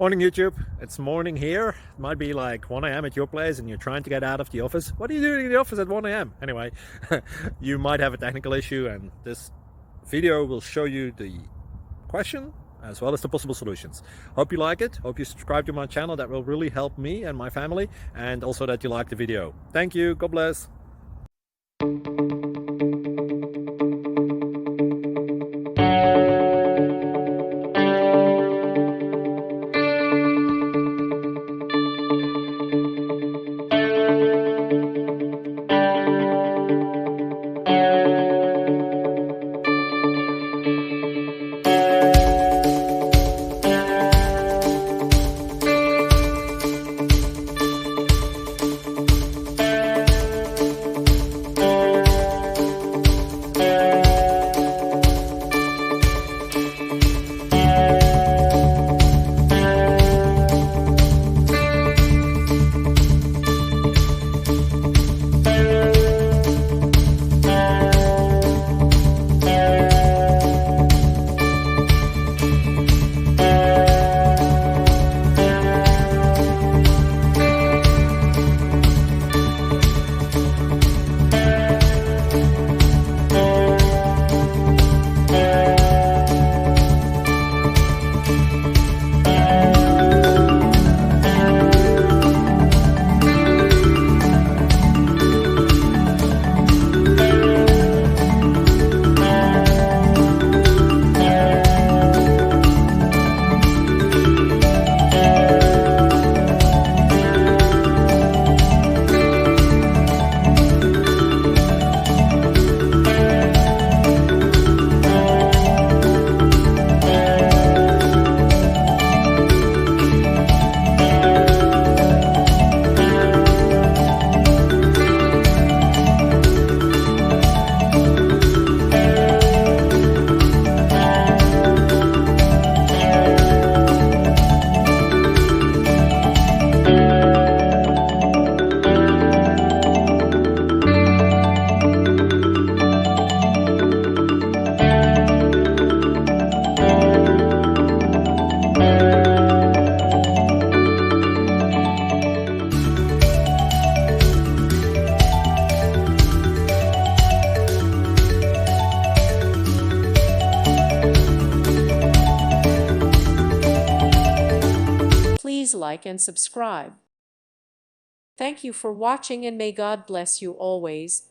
Morning YouTube, it's morning here. It might be like 1 a.m. at your place and you're trying to get out of the office. What are you doing in the office at 1 a.m? Anyway, you might have a technical issue and this video will show you the question as well as the possible solutions. Hope you like it, hope you subscribe to my channel. That will really help me and my family, and also that you like the video. Thank you, God bless. Please like and subscribe. Thank you for watching and may God bless you always.